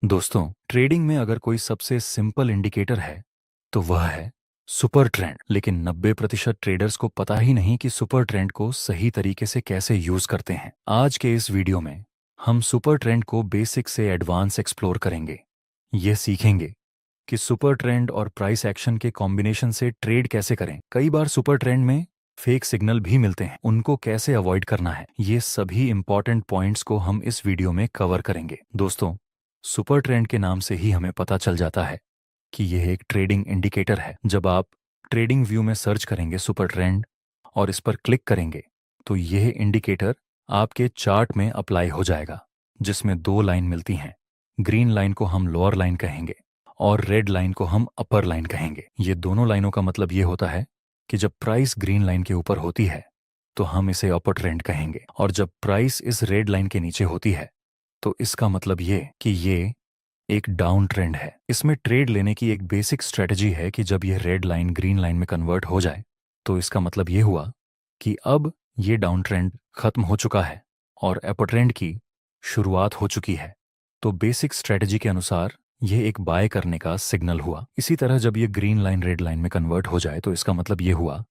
दोस्तों, ट्रेडिंग में अगर कोई सबसे सिंपल इंडिकेटर है तो वह है सुपर ट्रेंड। लेकिन 90% ट्रेडर्स को पता ही नहीं कि सुपर ट्रेंड को सही तरीके से कैसे यूज करते हैं। आज के इस वीडियो में हम सुपर ट्रेंड को बेसिक से एडवांस एक्सप्लोर करेंगे। ये सीखेंगे कि सुपर ट्रेंड और प्राइस एक्शन के कॉम्बिनेशन से ट्रेड कैसे करें। कई बार सुपर ट्रेंड में फेक सिग्नल भी मिलते हैं, उनको कैसे अवॉइड करना है। ये सभी इंपॉर्टेंट पॉइंट्स को हम इस वीडियो में कवर करेंगे। दोस्तों, सुपर ट्रेंड के नाम से ही हमें पता चल जाता है कि यह एक ट्रेडिंग इंडिकेटर है। जब आप ट्रेडिंग व्यू में सर्च करेंगे सुपर ट्रेंड और इस पर क्लिक करेंगे तो यह इंडिकेटर आपके चार्ट में अप्लाई हो जाएगा, जिसमें दो लाइन मिलती हैं। ग्रीन लाइन को हम लोअर लाइन कहेंगे और रेड लाइन को हम अपर लाइन कहेंगे। ये दोनों लाइनों का मतलब ये होता है कि जब प्राइस ग्रीन लाइन के ऊपर होती है तो हम इसे अपर ट्रेंड कहेंगे, और जब प्राइस इस रेड लाइन के नीचे होती है तो इसका मतलब ये कि ये एक डाउन ट्रेंड है। इसमें ट्रेड लेने की एक बेसिक स्ट्रेटजी है कि जब यह रेड लाइन ग्रीन लाइन में कन्वर्ट हो जाए तो इसका मतलब ये हुआ कि अब ये डाउन ट्रेंड खत्म हो चुका है और अपर ट्रेंड की शुरुआत हो चुकी है। तो बेसिक स्ट्रेटजी के अनुसार यह एक बाय करने का सिग्नल हुआ। इसी तरह जब ये ग्रीन लाइन रेड लाइन में कन्वर्ट हो जाए तो इसका मतलब ये हुआ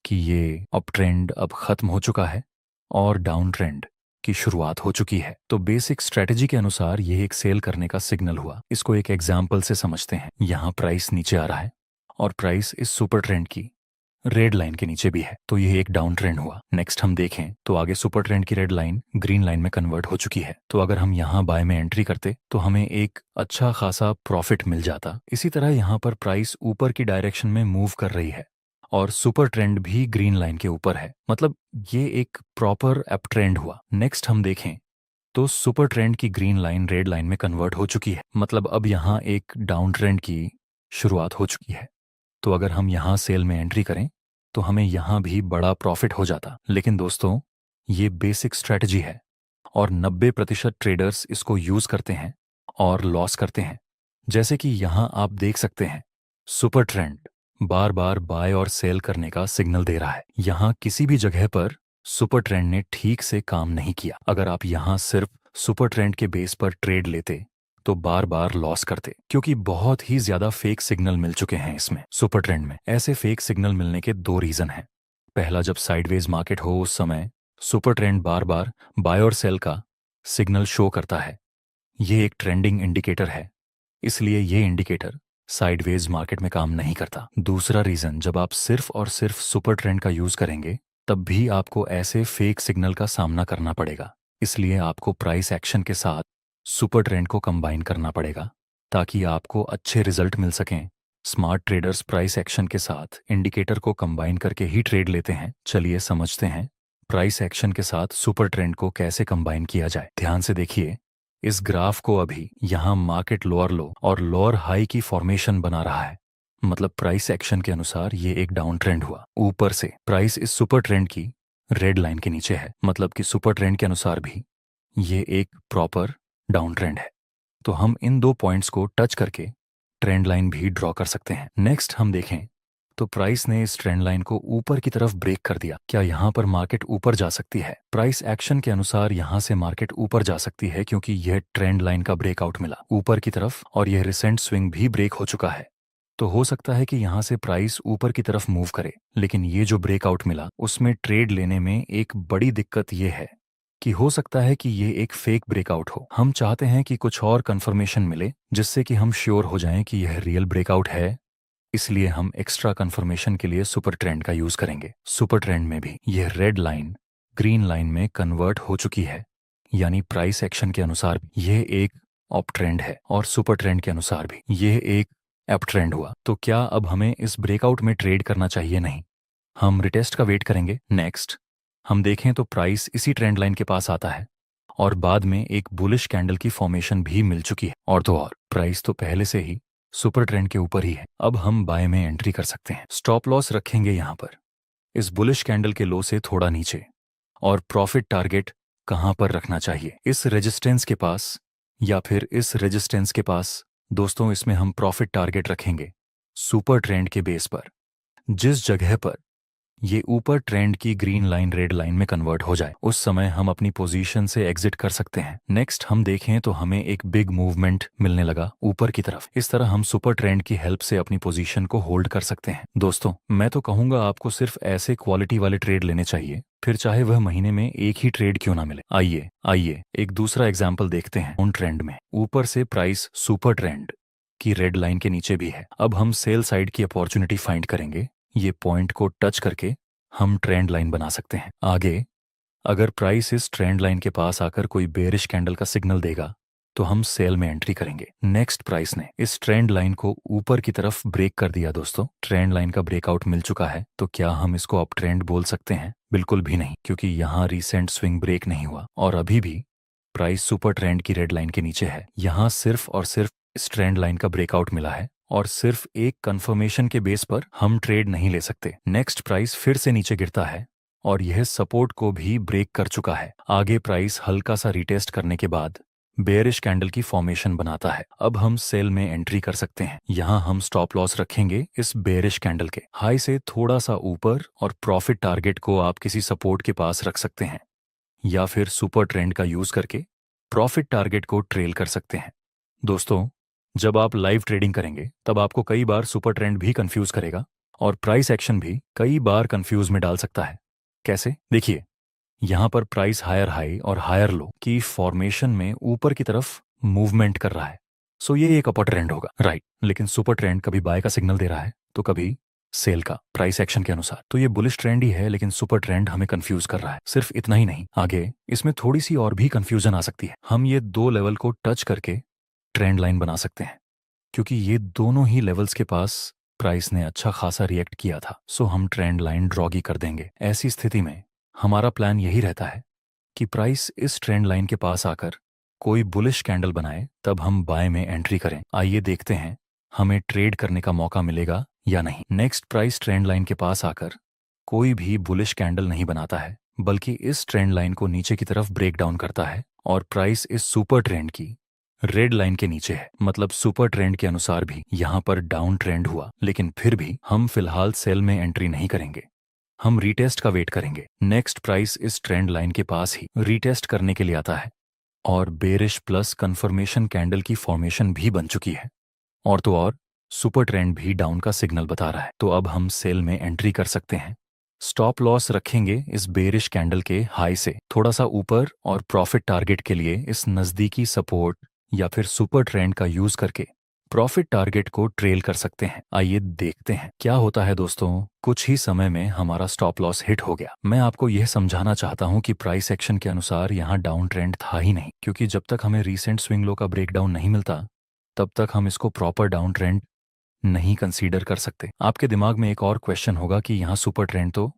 कि ये अप ट्रेंड अब खत्म हो चुका है और डाउन ट्रेंड की शुरुआत हो चुकी है। तो बेसिक स्ट्रेटजी के अनुसार यह एक सेल करने का सिग्नल हुआ। इसको एक एग्जाम्पल से समझते हैं। यहाँ प्राइस नीचे आ रहा है और प्राइस इस सुपर ट्रेंड की रेड लाइन के नीचे भी है, तो यह एक डाउन ट्रेंड हुआ। नेक्स्ट हम देखें तो आगे सुपर ट्रेंड की रेड लाइन ग्रीन लाइन में कन्वर्ट हो चुकी है, तो अगर हम यहाँ बाय में एंट्री करते तो हमें एक अच्छा खासा प्रॉफिट मिल जाता। इसी तरह यहाँ पर प्राइस ऊपर की डायरेक्शन में मूव कर रही है और सुपर ट्रेंड भी ग्रीन लाइन के ऊपर है, मतलब ये एक प्रॉपर अप ट्रेंड हुआ। नेक्स्ट हम देखें तो सुपर ट्रेंड की ग्रीन लाइन रेड लाइन में कन्वर्ट हो चुकी है, मतलब अब यहाँ एक डाउन ट्रेंड की शुरुआत हो चुकी है। तो अगर हम यहाँ सेल में एंट्री करें तो हमें यहाँ भी बड़ा प्रॉफिट हो जाता। लेकिन दोस्तों, ये बेसिक स्ट्रेटजी है और 90% ट्रेडर्स इसको यूज करते हैं और लॉस करते हैं। जैसे कि यहाँ आप देख सकते हैं, सुपर ट्रेंड बार बार बाय और सेल करने का सिग्नल दे रहा है। यहाँ किसी भी जगह पर सुपर ट्रेंड ने ठीक से काम नहीं किया। अगर आप यहाँ सिर्फ सुपर ट्रेंड के बेस पर ट्रेड लेते तो बार बार लॉस करते, क्योंकि बहुत ही ज्यादा फेक सिग्नल मिल चुके हैं इसमें। सुपर ट्रेंड में ऐसे फेक सिग्नल मिलने के दो रीजन हैं। पहला, जब साइडवेज मार्केट हो उस समय सुपर ट्रेंड बार बार बाय और सेल का सिग्नल शो करता है। ये एक ट्रेंडिंग इंडिकेटर है, इसलिए ये इंडिकेटर साइडवेज मार्केट में काम नहीं करता। दूसरा रीजन, जब आप सिर्फ और सिर्फ सुपर ट्रेंड का यूज करेंगे तब भी आपको ऐसे फेक सिग्नल का सामना करना पड़ेगा। इसलिए आपको प्राइस एक्शन के साथ सुपर ट्रेंड को कंबाइन करना पड़ेगा ताकि आपको अच्छे रिजल्ट मिल सकें। स्मार्ट ट्रेडर्स प्राइस एक्शन के साथ इंडिकेटर को कंबाइन करके ही ट्रेड लेते हैं। चलिए समझते हैं प्राइस एक्शन के साथ सुपर ट्रेंड को कैसे कंबाइन किया जाए। ध्यान से देखिए, इस ग्राफ को अभी यहाँ मार्केट लोअर लो और लोअर हाई की फॉर्मेशन बना रहा है, मतलब प्राइस एक्शन के अनुसार ये एक डाउन ट्रेंड हुआ। ऊपर से प्राइस इस सुपर ट्रेंड की रेड लाइन के नीचे है, मतलब कि सुपर ट्रेंड के अनुसार भी ये एक प्रॉपर डाउन ट्रेंड है। तो हम इन दो पॉइंट्स को टच करके ट्रेंड लाइन भी ड्रॉ कर सकते हैं। नेक्स्ट हम देखें तो प्राइस ने इस ट्रेंड लाइन को ऊपर की तरफ ब्रेक कर दिया। क्या यहाँ पर मार्केट ऊपर जा सकती है? प्राइस एक्शन के अनुसार यहाँ से मार्केट ऊपर जा सकती है, क्योंकि यह ट्रेंड लाइन का ब्रेकआउट मिला ऊपर की तरफ और यह रिसेंट स्विंग भी ब्रेक हो चुका है। तो हो सकता है कि यहाँ से प्राइस ऊपर की तरफ मूव करे, लेकिन ये जो ब्रेकआउट मिला उसमें ट्रेड लेने में एक बड़ी दिक्कत ये है कि हो सकता है कि ये एक फेक ब्रेकआउट हो। हम चाहते हैं कि कुछ और कंफर्मेशन मिले जिससे कि हम श्योर हो जाएं कि यह रियल ब्रेकआउट है। इसलिए हम एक्स्ट्रा कंफर्मेशन के लिए सुपर ट्रेंड का यूज करेंगे। सुपर ट्रेंड में भी यह रेड लाइन ग्रीन लाइन में कन्वर्ट हो चुकी है, यानी प्राइस एक्शन के अनुसार यह एक अप ट्रेंड है और सुपर ट्रेंड के अनुसार भी यह एक अप ट्रेंड हुआ। तो क्या अब हमें इस ब्रेकआउट में ट्रेड करना चाहिए? नहीं, हम रिटेस्ट का वेट करेंगे। नेक्स्ट हम देखें तो प्राइस इसी ट्रेंड लाइन के पास आता है और बाद में एक बुलिश कैंडल की फॉर्मेशन भी मिल चुकी है। और तो और प्राइस तो पहले से ही सुपर ट्रेंड के ऊपर ही है। अब हम बाय में एंट्री कर सकते हैं। स्टॉप लॉस रखेंगे यहाँ पर इस बुलिश कैंडल के लो से थोड़ा नीचे, और प्रॉफिट टारगेट कहाँ पर रखना चाहिए? इस रेजिस्टेंस के पास या फिर इस रेजिस्टेंस के पास। दोस्तों, इसमें हम प्रॉफिट टारगेट रखेंगे सुपर ट्रेंड के बेस पर। जिस जगह पर ये ऊपर ट्रेंड की ग्रीन लाइन रेड लाइन में कन्वर्ट हो जाए, उस समय हम अपनी पोजीशन से एग्जिट कर सकते हैं। नेक्स्ट हम देखें तो हमें एक बिग मूवमेंट मिलने लगा ऊपर की तरफ। इस तरह हम सुपर ट्रेंड की हेल्प से अपनी पोजीशन को होल्ड कर सकते हैं। दोस्तों, मैं तो कहूंगा आपको सिर्फ ऐसे क्वालिटी वाले ट्रेड लेने चाहिए, फिर चाहे वह महीने में एक ही ट्रेड क्यों ना मिले। आइए आइए एक दूसरा एग्जाम्पल देखते हैं। उन ट्रेंड में ऊपर से प्राइस सुपर ट्रेंड की रेड लाइन के नीचे भी है। अब हम सेल साइड की अपॉर्चुनिटी फाइंड करेंगे। ये पॉइंट को टच करके हम ट्रेंड लाइन बना सकते हैं। आगे अगर प्राइस इस ट्रेंड लाइन के पास आकर कोई बेरिश कैंडल का सिग्नल देगा तो हम सेल में एंट्री करेंगे। नेक्स्ट प्राइस ने इस ट्रेंड लाइन को ऊपर की तरफ ब्रेक कर दिया। दोस्तों, ट्रेंड लाइन का ब्रेकआउट मिल चुका है, तो क्या हम इसको अप ट्रेंड बोल सकते हैं? बिल्कुल भी नहीं, क्योंकि यहाँ रिसेंट स्विंग ब्रेक नहीं हुआ और अभी भी प्राइस सुपर ट्रेंड की रेड लाइन के नीचे है। यहाँ सिर्फ और सिर्फ इस ट्रेंड लाइन का ब्रेकआउट मिला है और सिर्फ एक कंफर्मेशन के बेस पर हम ट्रेड नहीं ले सकते। नेक्स्ट प्राइस फिर से नीचे गिरता है और यह सपोर्ट को भी ब्रेक कर चुका है। आगे प्राइस हल्का सा रिटेस्ट करने के बाद बेयरिश कैंडल की फॉर्मेशन बनाता है। अब हम सेल में एंट्री कर सकते हैं। यहाँ हम स्टॉप लॉस रखेंगे इस बेयरिश कैंडल के हाई से थोड़ा सा ऊपर और प्रॉफिट टारगेट को आप किसी सपोर्ट के पास रख सकते हैं या फिर सुपर ट्रेंड का यूज करके प्रॉफिट टारगेट को ट्रेल कर सकते हैं। दोस्तों, जब आप लाइव ट्रेडिंग करेंगे तब आपको कई बार सुपर ट्रेंड भी कंफ्यूज करेगा और प्राइस एक्शन भी कई बार कंफ्यूज में डाल सकता है। कैसे? देखिए, यहाँ पर प्राइस हायर हाई और हायर लो की फॉर्मेशन में ऊपर की तरफ मूवमेंट कर रहा है, सो ये एक अपर ट्रेंड होगा, राइट। लेकिन सुपर ट्रेंड कभी बाय का सिग्नल दे रहा है तो कभी सेल का, प्राइस एक्शन के अनुसार। तो ये बुलिश ट्रेंड ही है, लेकिन सुपर ट्रेंड हमें कंफ्यूज कर रहा है। सिर्फ इतना ही नहीं, आगे इसमें थोड़ी सी और भी कंफ्यूजन आ सकती है। हम ये दो लेवल को टच करके ट्रेंड लाइन बना सकते हैं, क्योंकि ये दोनों ही लेवल्स के पास प्राइस ने अच्छा खासा रिएक्ट किया था, सो हम ट्रेंड लाइन ड्रॉगी कर देंगे। ऐसी स्थिति में हमारा प्लान यही रहता है कि प्राइस इस ट्रेंड लाइन के पास आकर कोई बुलिश कैंडल बनाए, तब हम बाय में एंट्री करें। आइए देखते हैं हमें ट्रेड करने का मौका मिलेगा या नहीं। नेक्स्ट प्राइस ट्रेंड लाइन के पास आकर कोई भी बुलिश कैंडल नहीं बनाता है, बल्कि इस ट्रेंड लाइन को नीचे की तरफ ब्रेक डाउन करता है और प्राइस इस सुपर ट्रेंड की रेड लाइन के नीचे है। मतलब सुपर ट्रेंड के अनुसार भी यहाँ पर डाउन ट्रेंड हुआ, लेकिन फिर भी हम फिलहाल सेल में एंट्री नहीं करेंगे। हम रीटेस्ट का वेट करेंगे। नेक्स्ट प्राइस इस ट्रेंड लाइन के पास ही रीटेस्ट करने के लिए आता है और बेरिश प्लस कंफर्मेशन कैंडल की फॉर्मेशन भी बन चुकी है और तो और सुपर ट्रेंड भी डाउन का सिग्नल बता रहा है। तो अब हम सेल में एंट्री कर सकते हैं। स्टॉप लॉस रखेंगे इस बेरिश कैंडल के हाई से थोड़ा सा ऊपर और प्रॉफिट टारगेट के लिए इस नजदीकी सपोर्ट या फिर सुपर ट्रेंड का यूज करके प्रॉफिट टारगेट को ट्रेल कर सकते हैं। आइए देखते हैं क्या होता है। दोस्तों, कुछ ही समय में हमारा स्टॉप लॉस हिट हो गया। मैं आपको यह समझाना चाहता हूं कि प्राइस एक्शन के अनुसार यहाँ डाउन ट्रेंड था ही नहीं, क्योंकि जब तक हमें रीसेंट स्विंग लो का ब्रेकडाउन नहीं मिलता तब तक हम इसको प्रॉपर डाउन ट्रेंड नहीं कंसीडर कर सकते। आपके दिमाग में एक और क्वेश्चन होगा कि यहाँ सुपर ट्रेंड तो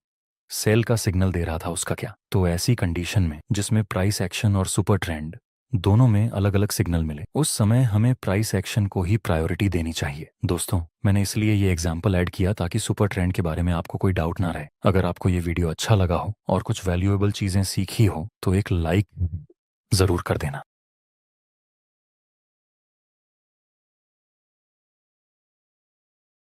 सेल का सिग्नल दे रहा था, उसका क्या? तो ऐसी कंडीशन में जिसमें प्राइस एक्शन और सुपर ट्रेंड दोनों में अलग अलग सिग्नल मिले, उस समय हमें प्राइस एक्शन को ही प्रायोरिटी देनी चाहिए। दोस्तों, मैंने इसलिए ये एग्जांपल ऐड किया ताकि सुपर ट्रेंड के बारे में आपको कोई डाउट ना रहे। अगर आपको ये वीडियो अच्छा लगा हो और कुछ वैल्यूएबल चीजें सीखी हो तो एक लाइक जरूर कर देना।